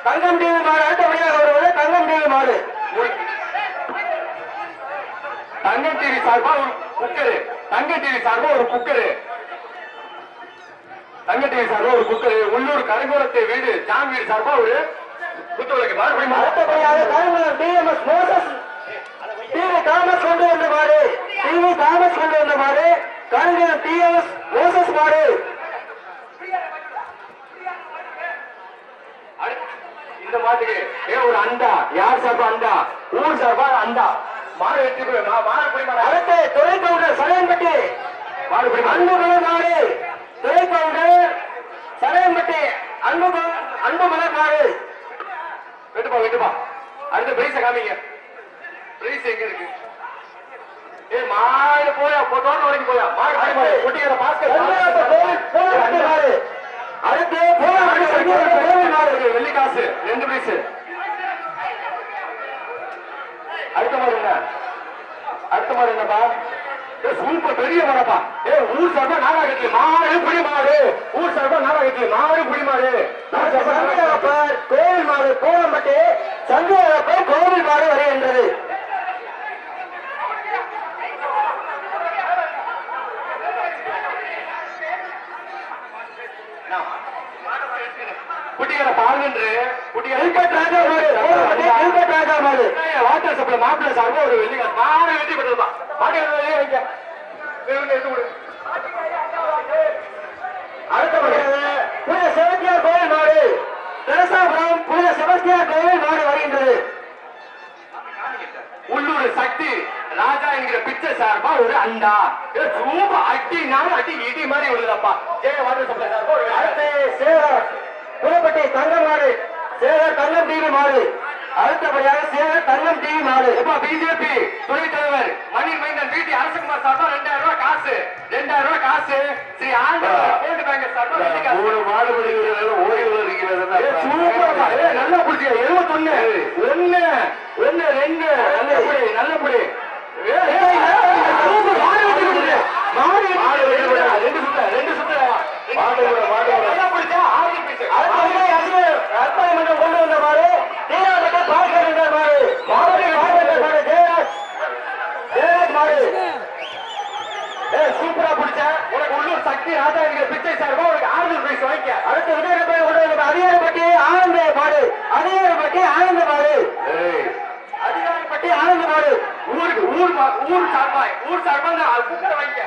தங்கம் TV மாடு அடுத்தபடியாக வருவது தங்கம் டிவி மாடு. தங்கம் டிவி சார்பா ஒரு குக்கரு, தங்கம் டிவி சார்பா ஒரு குக்கரு, தங்கம் டிவி சார்பா ஒரு குக்கரு, உள்ளூர் கருங்குளத்தை வீடு ஜான் வீடு சார்பா ஒரு குத்துவிளக்கு மாடு. அடுத்தபடியாக Karungulam TMS Moses TV Thomas கொண்டு வந்த மாடு, டிவி தாமஸ் கொண்டு வந்த மாடு கருங்குளம் டிஎம்எஸ் மோசஸ் மாடு. இந்த மாட்டுக்கு ஒரு அண்டா, யார் சார்பா அண்டா, ஊர் சார்பா அண்டா மாடு வெற்றி அடுத்து துறை கவுண்டர் சலையன்பட்டி அன்பு மலர் மாடு, துறை கவுண்டர் சலையன்பட்டி அன்பு மலர் மாடு. வெட்டுப்பா. அடுத்த பிரைஸ காமிங்க. பிரைஸ் எங்க இருக்கு? மாடு போயா தோட்டம் வரைக்கும் போயா மாடு கொட்டிக்கிற பாஸ்கர் மாடு. அடுத்து வெள்ளி காசு 2 பிரைஸ். அடுத்த மாதிரி என்னப்பா? சூப்பர் பெரிய மாடப்பா. ஊர் சார்பா நாராகட்சி மாடு புடி மாடு, ஊர் சார்பா நாராகட்சி மாடு புடி மாடு, கோவில் மாடு கோவம்பட்டி சங்கரப்பர் கோவில் மாடு வருகின்றது. குட்டிகளை பாருங்க. வாட்டர் சப்ளை மாப்பிள்ள சார்பா ஒரு வெள்ளி காசு மாடு வெற்றி பெற்றதுப்பா. மாட்டு புனித செபஸ்தியார் கோவில் மாடு, தெரசாபுரம் புனித செபஸ்தியார் கோவில் மாடு வருகின்றது. உள்ளூர் சக்தி ராஜா என்கிற பிச்சை சார்பா ஒரு அண்டா சூப்பர் அட்டினாலும் அட்டி இடி மாதிரி உள்ளதப்பா. ஜெய வாட்டர் சப்ளை சார்பா ஒரு அடுத்து சேகர் புதுப்பட்டி தங்கம் மாடு, சேகர் தங்கம் டிவி மாடு. அடுத்தபடியாக சேகர் தங்கம் டிவி மாடு. பிஜேபி துணைத் தலைவர் மணிர் மைந்தன் பிடி அரசகுமார் சார்பா 2000 ரூபாய் காசு, 2000 ரூபாய் காசு. ஸ்ரீ ஆண்டவர் கோல்டு பேங்கர் சார்பா மாடுபடி ஓய்வு இருக்கிறது. நல்லா புடிச்சியா 71 1 1 2 நல்லபடி கொண்டு வந்த மாடு சூப்பரா பிடிச்ச உனக்கு உள்ளூர் சக்தி ராஜா என்கிற பிச்சை சார்பா உனக்கு ஆறுதல் பிரைஸ் வாங்கிக்க. அடுத்த விஜயபுரம் கொண்டு வந்த அதிகாரப்பட்டி ஆனந்த மாடு, அதிகாரப்பட்டி ஆனந்த மாடு, அதிகாரப்பட்டி ஆனந்த மாடு. ஊர் சார்பா குக்கரை வாங்கிக்க.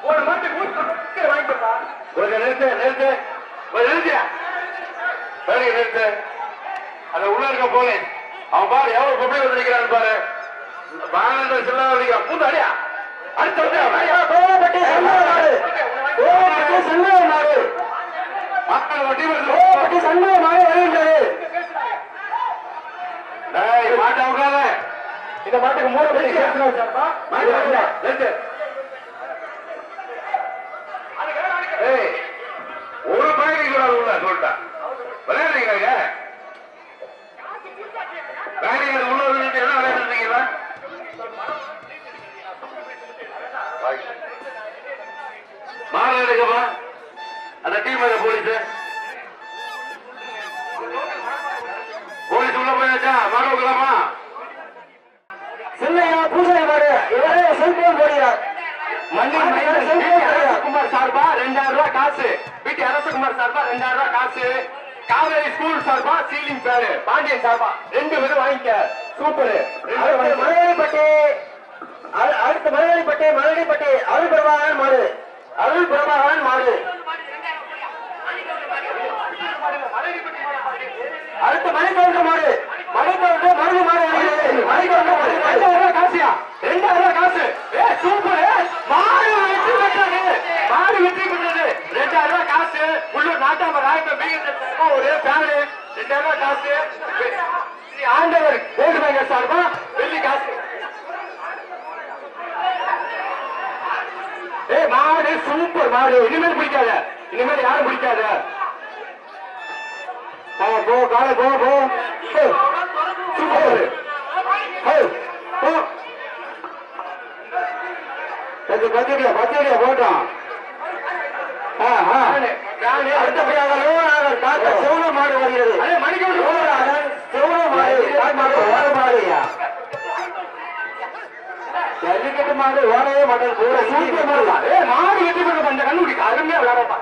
ஒரு மட்டும் குக்கரை வாங்கிக்கப்பா. நிறுத்து அந்த உள்ள இருக்க போல அவன் பாரு எவ்வளவு கொப்பை வந்திருக்கிறான் பாரு. பானந்த செல்லாதிக்கா மூந்து அடியா அடுத்து கோவப்பட்டி சண்முக மாடு, மக்கள் வட்டி கோவப்பட்டி சண்முக மாடு வருகின்றது. மாட்ட உட்காத இந்த மாட்டுக்கு 3 படி சேர்த்து ஒரு பயணிக்கு உள்ள சொல்லிட்டா விளையாடுறீங்க. பயணிகள் உள்ள வந்து என்ன விளையாடுறீங்களா? மாலை எடுக்கப்பா அந்த டீம் போலீஸ் உள்ள போயாச்சா மாட வைக்கலாமா? செல்லையா பூசை மாடு இவரே செல்போன் போடுகிறார். அரசகுமார் சார்பா 2000 ரூபாய் காசு, பிடி அரசகுமார் சார்பா 2000 ரூபாய் காசு, காவேரி ஸ்கூல் சார்பா சீலிங் பேரு பாண்டியன் சார்பா 2 பேரும் வாங்கிக்க. சூப்பர். மலையாளிப்பட்டி அடுத்து மலையாளிப்பட்டி அருள் பிரபாகரன் மாடு, அருள் பிரபாகரன் மாடு. அடுத்து மணிக்கவுண்டர் மாடு, மணிக்கவுண்டர் மருது மாடு, மணிக்கவுண்டர் 2000 ரூபாய் காசியா 2000 ரூபாய் காசு. சூப்பர். மாடு வெற்றி பெற்றது, மாடு வெற்றி பெற்றது. 2000 ரூபாய் காசு. உள்ளூர் நாட்டாம ராயப்ப ஒரு ஃபேமிலி 2000 ரூபாய் காசு. ஸ்ரீ ஆண்டவர் கோல்டு பேங்கர் சார்பா வெள்ளி காசு. மாடு சூப்பர் மாடு. இனிமேல் பிடிக்காத, இனிமேல் யாரும் பிடிக்காத. போ காலை போ சூப்பர். பச்சடியா போட்டோம். அடுத்தபடியாக ஜமீன்தார் டாக்டர் செவன மாடு வருகிறது. செவன மாடு ஓரமாடுயா ஜல்லிக்கட்டு மாடு ஓடவே மாட்டேன் கூட சூரிய மாடு வெற்றி பெற்ற அந்த கண்டுபிடிக்க அருமையா விளையாடப்பா.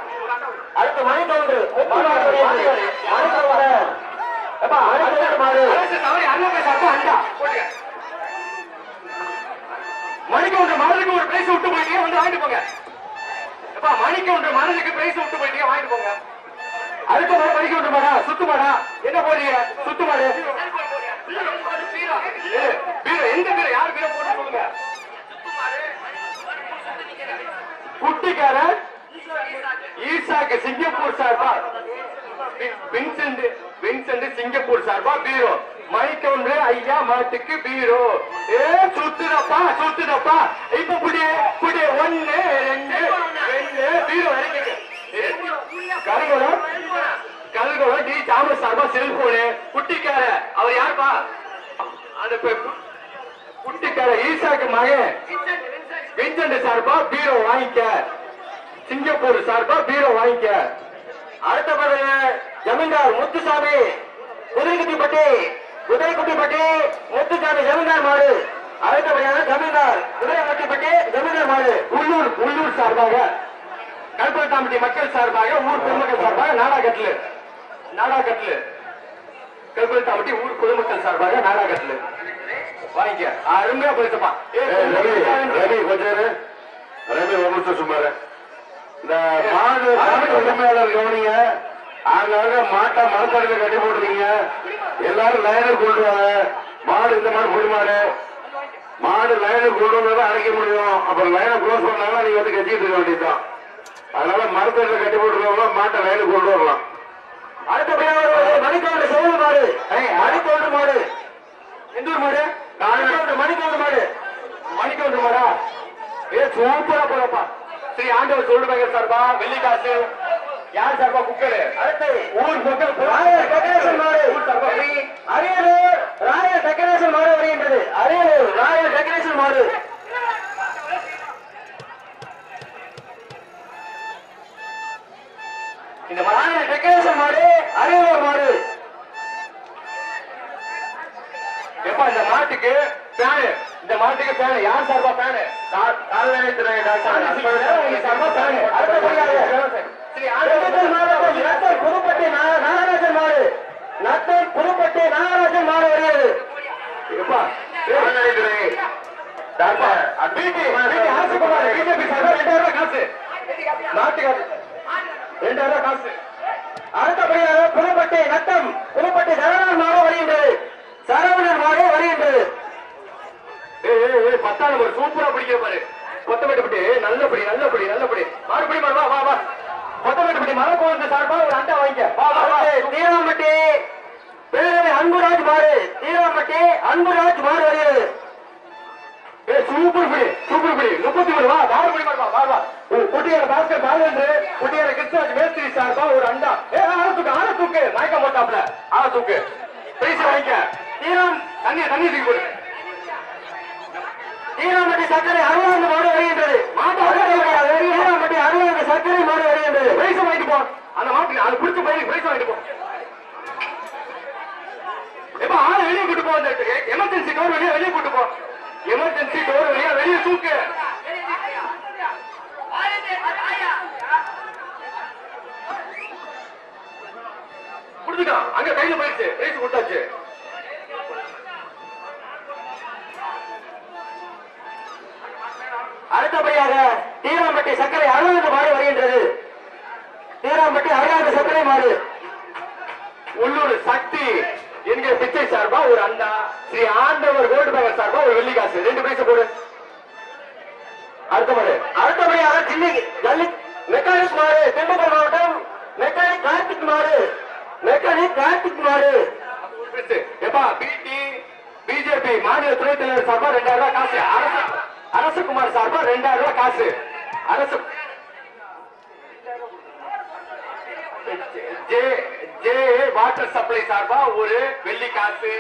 அடுத்த மணி தோன்று மணிக்கு ஒன்று மாடுக்கு ஒரு பிரைஸ் விட்டு போயிட்டீங்க வந்து வாங்கிட்டு போங்க. மணிக்கு ஒன்று மாடுக்கு பிரைஸ் விட்டு போயிட்டீங்க வாங்கிட்டு போங்க. அடுத்த மாடு மணிக்கு ஒன்று மாடா சுத்து மாடா என்ன போறீங்க சுத்து மாடு எந்த பேர் யாரு பேரை போட்டு சொல்லுங்க. குட்டிக்கார ஈசாக்கு சிங்கப்பூர் சார்பா வின்சென்ட் சிங்கப்பூர் சார்பா பீரோ மைக்கொன்று ஐயா மாட்டுக்கு பீரோ சுத்துதப்பா சுத்துதப்பா இப்ப புடி 1 2 பீரோ கல்குளம் டி தாமஸ் சார்பா செல்போனு குட்டிக்கார அவர் யாருப்பா அந்த குட்டிக்கார ஈசாக்கு மகன் வின்சென்ட் சார்பா பீரோ வாங்கிக்க சிங்கப்பூர் சார்பா பீரோ வாங்கிக்க. அடுத்த ஜமீன்தார் முத்துசாமி குதிரைக்குட்டிப்பட்டி முத்துசாமி ஜமீன்தார் மாடு. அடுத்தபடியாக ஜமீன்தார் குதிரைக்குட்டிப்பட்டி ஜமீன்தார் மாடு. உள்ளூர் சார்பாக கல்பட்டாம்பட்டி மக்கள் சார்பாக ஊர் பொதுமக்கள் சார்பாக நாடாகட்லு கல்பட்டாம்பட்டி ஊர் பொதுமக்கள் சார்பாக நாடாகட்லு வாங்கிக்க. அருமையா போயிட்டுப்பா. ரவி கொஞ்சம் ரவி ஒரு நிமிஷம் சும்மாரு. இந்த மாடு உரிமையாளர் கவனிங்க. ஆங்காக மாட்டை மரத்தடுக்க கட்டி போட்டுருக்கீங்க. எல்லாரும் லைனர் கொண்டு வாங்க. மாடு இந்த மாதிரி பொடி மாடு லைனர் கொண்டு வந்தா அடைக்க முடியும். அப்புறம் லைனை க்ளோஸ் பண்ணாங்கன்னா நீங்க வந்து கட்டிட்டு இருக்க வேண்டியதுதான். அதனால மரத்தடுக்க கட்டி போட்டுருக்கவங்க மாட்டை லைனுக்கு கொண்டு வரலாம். அடுத்தபடியாக மணிக்கோண்டு செவல மாடு மணிக்கோண்டு மாடு எந்த ஊர் மாடு மணிக்கோண்டு மாடா சூப்பரா போறப்பா. ஸ்ரீ ஆண்டவர் சொல்லுவாங்க சார்பா வெள்ளிக்காசு யார் சார்பா குக்கரு அடுத்து ஊர் டெக்கரேஷன் மாடு அரியலூர் ராயல் டெக்கரேஷன் மாடு வருகின்றது. அரியலூர் ராயல் டெக்கரேஷன் மாடு இந்த ராயல் டெக்கரேஷன் மாடு அரியலூர் மாடு. எப்ப இந்த மாட்டுக்கு பேனு யார் சார்பா பேனு கால்நடைத்துறை புதுப்பட்டி நாகராஜன் மாடு புதுப்பட்டி நாகராஜன் மாடு வருகிறது. காசு அடுத்தபடியாக புதுப்பட்டி நத்தம் புதுப்பட்டி சரவணன் மாடு வருகின்றது. சரவணன் மாடு வருகின்றது. 10ஆம் நம்பர் சூப்பரா பிடிக்கிற பாரு. கொத்தமேட்டுப்பட்டி நல்லபடி மறுபடி வா வா வா கொத்தமேட்டுப்பட்டி மரக்கோவில் சார்பா ஒரு அண்டா வாங்கிக்க. தீராம்பட்டி பேரவை அன்புராஜ் மாடு அன்புராஜ் மாடு வருகிறது. சூப்பர் பிடி 33 வா தாரபடி வா குட்டியார பாஸ்கர் பாலன்று குட்டியார கிருஷ்ணராஜ் மேஸ்திரி சார்பா ஒரு அண்டா ஆள தூக்கு மயக்க மாட்டாப்ல ஆள தூக்கு பேசி வாங்கிக்க. தண்ணி தூக்கி போடு. தீராம்பட்டி சர்க்கரை 60 மாடு வருகின்றது. தீராம்பட்டி 60 சர்க்கரை மாடு வருகின்றது. பிரைஸ் வாங்கிட்டு போ. அந்த மாட்டுக்கு அது பிடிச்ச பையனுக்கு பிரைஸ் வாங்கிட்டு போ. எப்ப ஆளை வெளியே கூட்டு போ. எமர்ஜென்சி டோர் வெளியே கூட்டு போ. எமர்ஜென்சி டோர் வெளியே தூக்கு. குடுத்துட்டான் அங்க கையில போயிடுச்சு. பிரைஸ் கொடுத்தாச்சு. அடுத்தபடியாக தீராம்பட்டி சர்க்கரை 60 மாடு வருகின்றது. தீராம்பட்டி 60 சர்க்கரை மாடு. உள்ளூர் சக்தி என்கிற பிச்சை சார்பா ஒரு அண்டா ஸ்ரீ ஆண்டவர் கோல்டு பேங்கர் சார்பா ஒரு வெள்ளிக்காசு 2 பைசா போடு. அடுத்தபடியாக ஜல்லி மெக்கானிக் மாடு திண்டுக்கல் மாவட்டம் மெக்கானிக் கார்த்திக் மாடு. எப்பா பிஜேபி மாநில துணைத் தலைவர் சார்பா 2000 ரூபாய் காசு. அரசுகுமார் சார்பா 2000 ரூபாய் காசு. அரசு வாட்டர் சப்ளை சார்பா ஒரு வெள்ளி காசு.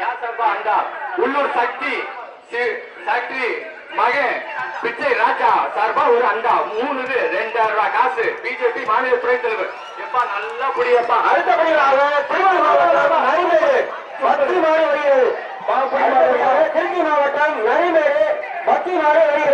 யார் சார்பா அண்டா உள்ளூர் சக்தி ஃபேக்டரி மகன் பிச்சை ராஜா சார்பா ஒரு அண்டா 3 2000 ரூபாய் காசு. பிஜேபி மாநில துணைத் தலைவர் எப்பா நல்லா புடியப்பா. அடுத்தபடியாக திருவள்ளூர் மாவட்டம் நரிமேடு பக்தி மாடு வருகிறது. திருச்சி மாவட்டம் நரிமேடு பக்தி மாடு வருகிறது.